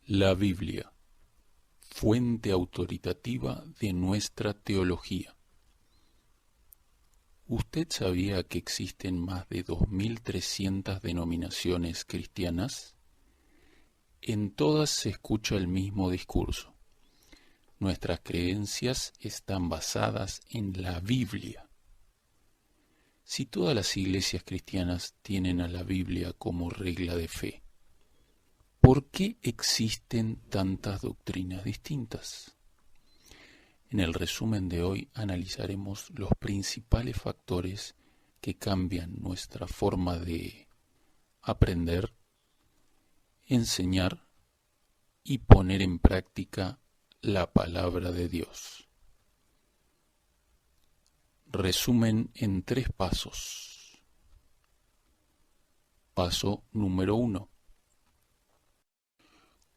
La Biblia, fuente autoritativa de nuestra teología. ¿Usted sabía que existen más de 2300 denominaciones cristianas? En todas se escucha el mismo discurso. Nuestras creencias están basadas en la Biblia. Si todas las iglesias cristianas tienen a la Biblia como regla de fe, ¿por qué existen tantas doctrinas distintas? En el resumen de hoy analizaremos los principales factores que cambian nuestra forma de aprender, enseñar y poner en práctica la palabra de Dios. Resumen en 3 pasos. Paso número 1.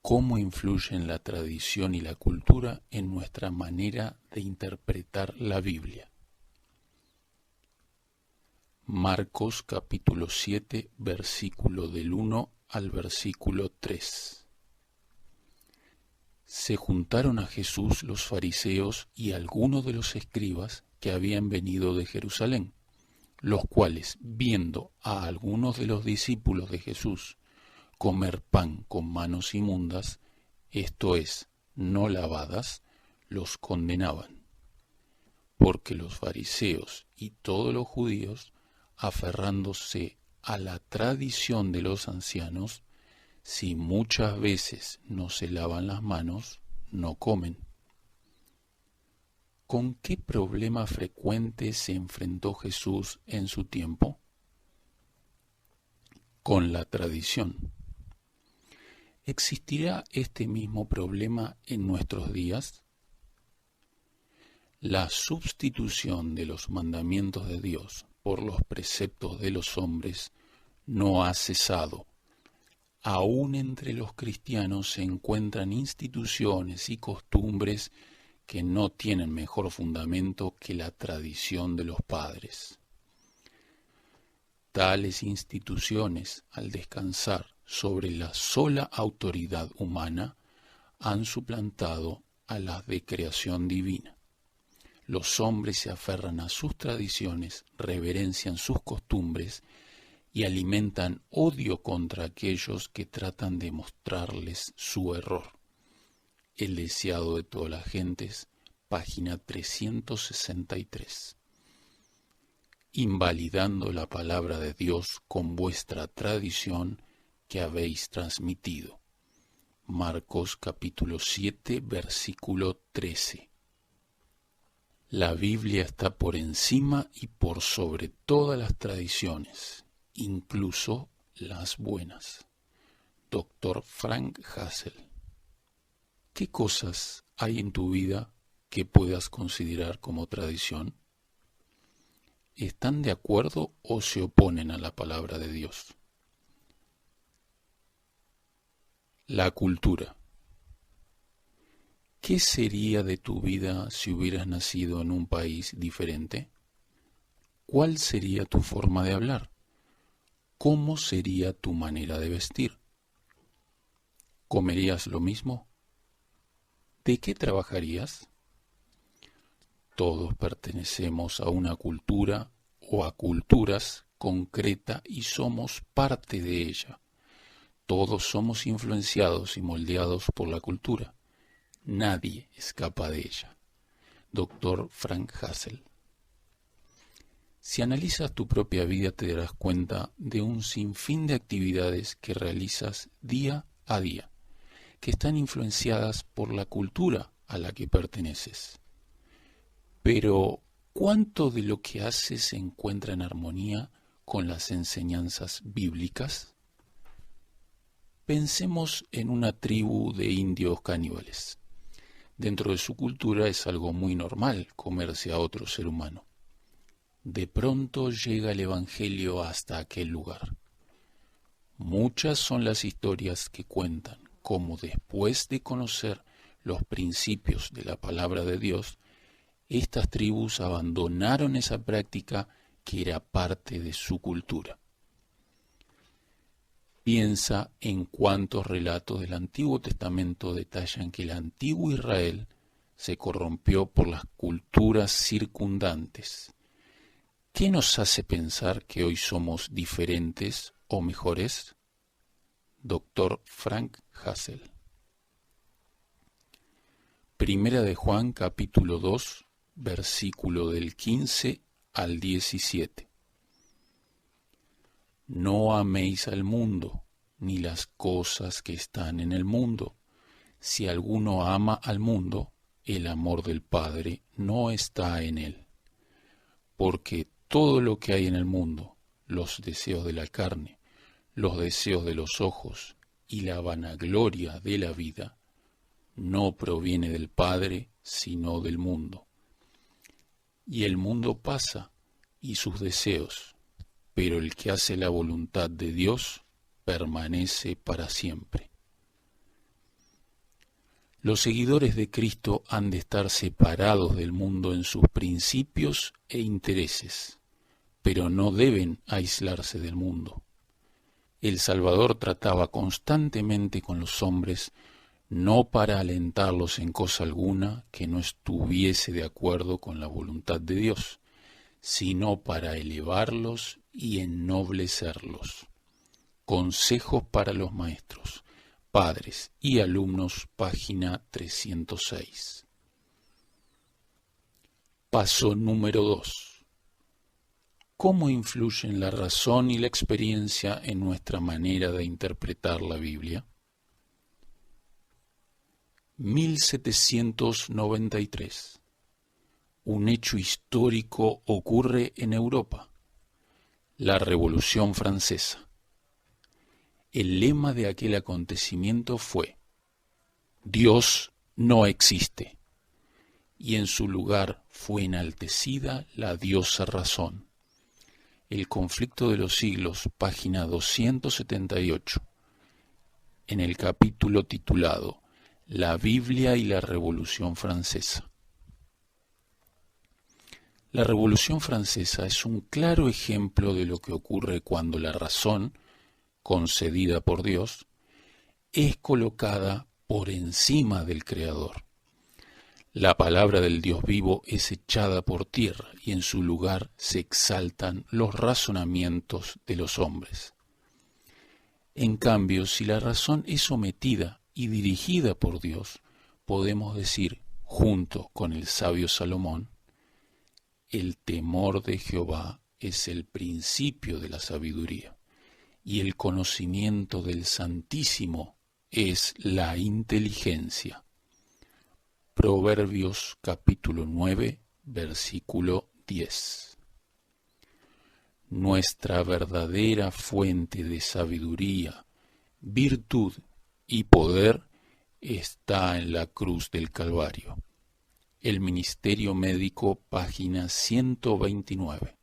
¿Cómo influyen la tradición y la cultura en nuestra manera de interpretar la Biblia? Marcos capítulo 7, versículo del 1 al versículo 3. Se juntaron a Jesús los fariseos y algunos de los escribas que habían venido de Jerusalén, los cuales, viendo a algunos de los discípulos de Jesús comer pan con manos inmundas, esto es, no lavadas, los condenaban. Porque los fariseos y todos los judíos, aferrándose a la tradición de los ancianos, si muchas veces no se lavan las manos, no comen. ¿Con qué problema frecuente se enfrentó Jesús en su tiempo? Con la tradición. ¿Existirá este mismo problema en nuestros días? La sustitución de los mandamientos de Dios por los preceptos de los hombres no ha cesado. Aún entre los cristianos se encuentran instituciones y costumbres que no tienen mejor fundamento que la tradición de los padres. Tales instituciones, al descansar sobre la sola autoridad humana, han suplantado a las de creación divina. Los hombres se aferran a sus tradiciones, reverencian sus costumbres y alimentan odio contra aquellos que tratan de mostrarles su error. El deseado de todas las gentes, página 363. Invalidando la palabra de Dios con vuestra tradición que habéis transmitido. Marcos capítulo 7, versículo 13. La Biblia está por encima y por sobre todas las tradiciones, incluso las buenas. Dr. Frank Hassel. ¿Qué cosas hay en tu vida que puedas considerar como tradición? ¿Están de acuerdo o se oponen a la palabra de Dios? La cultura. ¿Qué sería de tu vida si hubieras nacido en un país diferente? ¿Cuál sería tu forma de hablar? ¿Cómo sería tu manera de vestir? ¿Comerías lo mismo? ¿De qué trabajarías? Todos pertenecemos a una cultura o a culturas concreta y somos parte de ella. Todos somos influenciados y moldeados por la cultura. Nadie escapa de ella. Dr. Frank Hassel. Si analizas tu propia vida te darás cuenta de un sinfín de actividades que realizas día a día, que están influenciadas por la cultura a la que perteneces. Pero, ¿cuánto de lo que haces se encuentra en armonía con las enseñanzas bíblicas? Pensemos en una tribu de indios caníbales. Dentro de su cultura es algo muy normal comerse a otro ser humano. De pronto llega el Evangelio hasta aquel lugar. Muchas son las historias que cuentan cómo después de conocer los principios de la palabra de Dios, estas tribus abandonaron esa práctica que era parte de su cultura. Piensa en cuántos relatos del Antiguo Testamento detallan que el antiguo Israel se corrompió por las culturas circundantes. ¿Qué nos hace pensar que hoy somos diferentes o mejores? Dr. Frank Hassel. Primera de Juan, capítulo 2, versículo del 15 al 17. No améis al mundo, ni las cosas que están en el mundo. Si alguno ama al mundo, el amor del Padre no está en él. Porque todo lo que hay en el mundo, los deseos de la carne, los deseos de los ojos y la vanagloria de la vida, no proviene del Padre, sino del mundo. Y el mundo pasa, y sus deseos, pero el que hace la voluntad de Dios permanece para siempre. Los seguidores de Cristo han de estar separados del mundo en sus principios e intereses, pero no deben aislarse del mundo. El Salvador trataba constantemente con los hombres, no para alentarlos en cosa alguna que no estuviese de acuerdo con la voluntad de Dios, sino para elevarlos y ennoblecerlos. Consejos para los maestros, padres y alumnos, página 306. Paso número 2. ¿Cómo influyen la razón y la experiencia en nuestra manera de interpretar la Biblia? 1793. Un hecho histórico ocurre en Europa. La Revolución Francesa. El lema de aquel acontecimiento fue: Dios no existe, y en su lugar fue enaltecida la diosa razón. El conflicto de los siglos, página 278, en el capítulo titulado La Biblia y la Revolución Francesa. La Revolución Francesa es un claro ejemplo de lo que ocurre cuando la razón, concedida por Dios, es colocada por encima del Creador. La palabra del Dios vivo es echada por tierra y en su lugar se exaltan los razonamientos de los hombres. En cambio, si la razón es sometida y dirigida por Dios, podemos decir, junto con el sabio Salomón, el temor de Jehová es el principio de la sabiduría, y el conocimiento del Santísimo es la inteligencia. Proverbios capítulo 9, versículo 10. Nuestra verdadera fuente de sabiduría, virtud y poder está en la cruz del Calvario. El Ministerio Médico, página 129.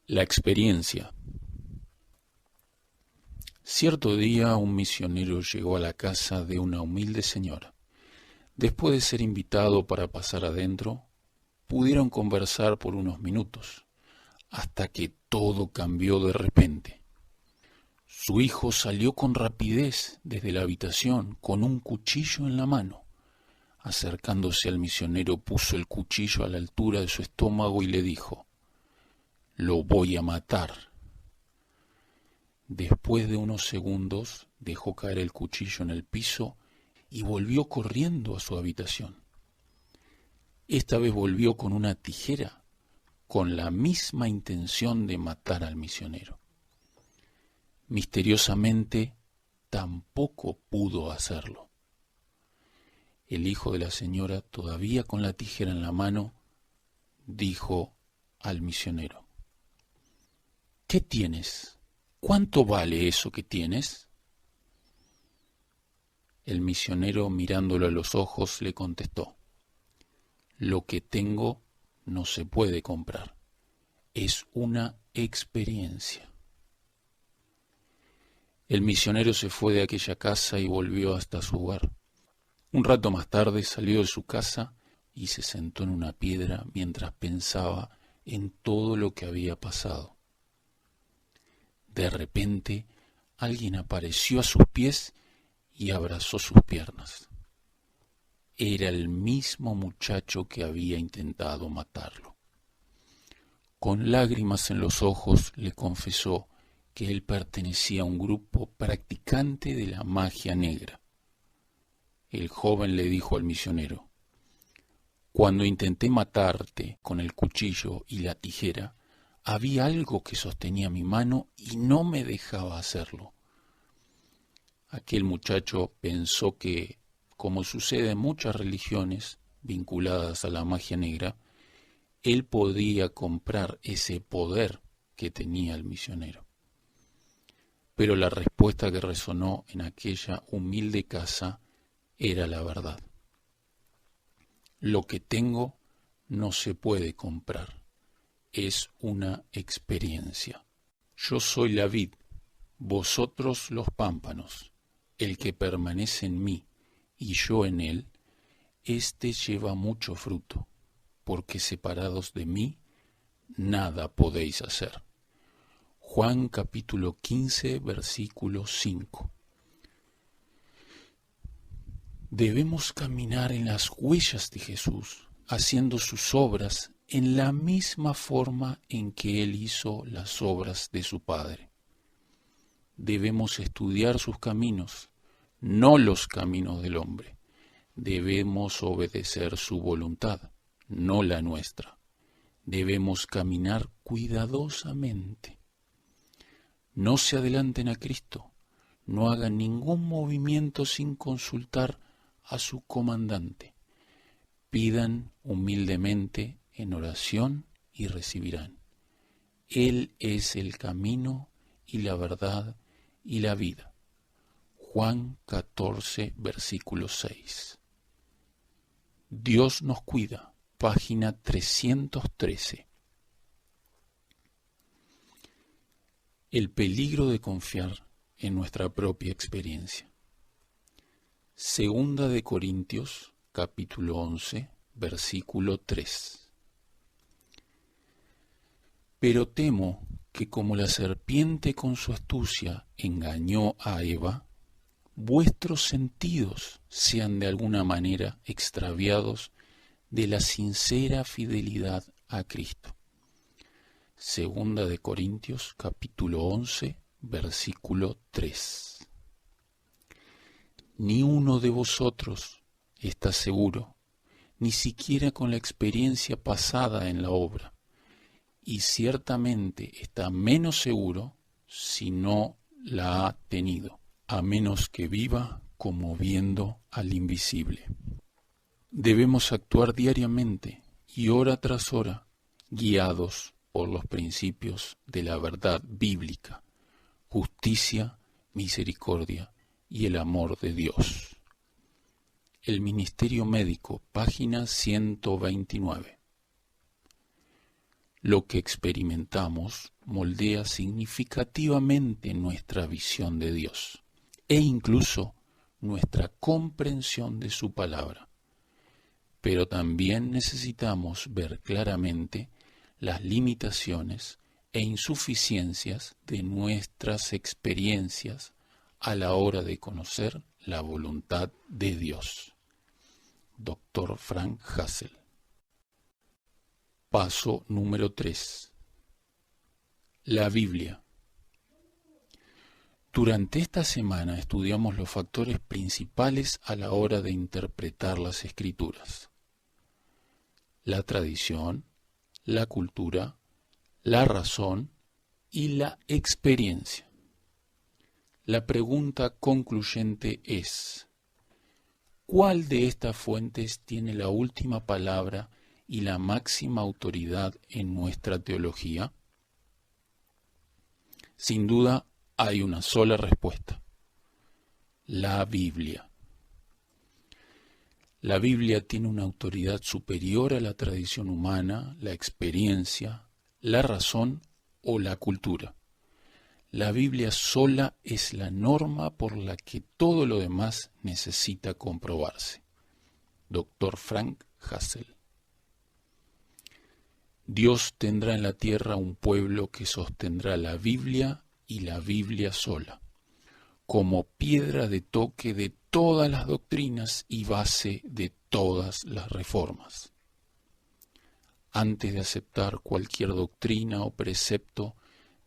La experiencia. Cierto día un misionero llegó a la casa de una humilde señora. Después de ser invitado para pasar adentro, pudieron conversar por unos minutos, hasta que todo cambió de repente. Su hijo salió con rapidez desde la habitación con un cuchillo en la mano. Acercándose al misionero, puso el cuchillo a la altura de su estómago y le dijo: «Lo voy a matar». Después de unos segundos dejó caer el cuchillo en el piso y volvió corriendo a su habitación. Esta vez volvió con una tijera, con la misma intención de matar al misionero. Misteriosamente, tampoco pudo hacerlo. El hijo de la señora, todavía con la tijera en la mano, dijo al misionero: «¿Qué tienes? ¿Cuánto vale eso que tienes?». El misionero, mirándolo a los ojos, le contestó: «Lo que tengo no se puede comprar. Es una experiencia». El misionero se fue de aquella casa y volvió hasta su hogar. Un rato más tarde salió de su casa y se sentó en una piedra mientras pensaba en todo lo que había pasado. De repente, alguien apareció a sus pies y abrazó sus piernas. Era el mismo muchacho que había intentado matarlo. Con lágrimas en los ojos le confesó que él pertenecía a un grupo practicante de la magia negra. El joven le dijo al misionero: cuando intenté matarte con el cuchillo y la tijera, había algo que sostenía mi mano y no me dejaba hacerlo. Aquel muchacho pensó que, como sucede en muchas religiones vinculadas a la magia negra, él podía comprar ese poder que tenía el misionero. Pero la respuesta que resonó en aquella humilde casa era la verdad. Lo que tengo no se puede comprar, es una experiencia. Yo soy la vid, vosotros los pámpanos. El que permanece en mí y yo en él, éste lleva mucho fruto, porque separados de mí, nada podéis hacer. Juan capítulo 15, versículo 5. Debemos caminar en las huellas de Jesús, haciendo sus obras en la misma forma en que Él hizo las obras de su Padre. Debemos estudiar sus caminos, no los caminos del hombre. Debemos obedecer su voluntad, no la nuestra. Debemos caminar cuidadosamente. No se adelanten a Cristo, no hagan ningún movimiento sin consultar a su comandante. Pidan humildemente en oración y recibirán. Él es el camino y la verdad y la vida. Juan 14, versículo 6. Dios nos cuida, página 313. El peligro de confiar en nuestra propia experiencia. Segunda de Corintios, capítulo 11, versículo 3. Pero temo que como la serpiente con su astucia engañó a Eva, vuestros sentidos sean de alguna manera extraviados de la sincera fidelidad a Cristo. Segunda de Corintios, capítulo 11, versículo 3. Ni uno de vosotros está seguro, ni siquiera con la experiencia pasada en la obra, y ciertamente está menos seguro si no la ha tenido, a menos que viva como viendo al invisible. Debemos actuar diariamente y hora tras hora, guiados por los principios de la verdad bíblica, justicia, misericordia y el amor de Dios. El Ministerio Médico, página 129. Lo que experimentamos moldea significativamente nuestra visión de Dios e incluso nuestra comprensión de su palabra. Pero también necesitamos ver claramente las limitaciones e insuficiencias de nuestras experiencias a la hora de conocer la voluntad de Dios. Dr. Frank Hassel. Paso número 3. La Biblia. Durante esta semana estudiamos los factores principales a la hora de interpretar las Escrituras: la tradición, la cultura, la razón y la experiencia. La pregunta concluyente es: ¿cuál de estas fuentes tiene la última palabra y la máxima autoridad en nuestra teología? Sin duda, hay una sola respuesta: la Biblia. La Biblia tiene una autoridad superior a la tradición humana, la experiencia, la razón o la cultura. La Biblia sola es la norma por la que todo lo demás necesita comprobarse. Dr. Frank Hassel. Dios tendrá en la tierra un pueblo que sostendrá la Biblia y la Biblia sola, como piedra de toque de todas las doctrinas y base de todas las reformas. Antes de aceptar cualquier doctrina o precepto,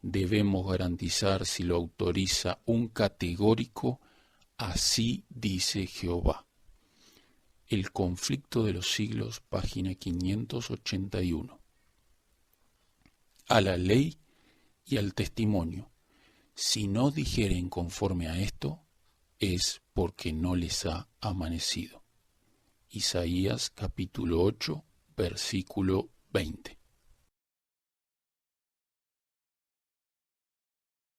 debemos garantizar si lo autoriza un categórico "Así dice Jehová". El conflicto de los siglos, página 581. A la ley y al testimonio. Si no dijeren conforme a esto, es porque no les ha amanecido. Isaías capítulo 8, versículo 20.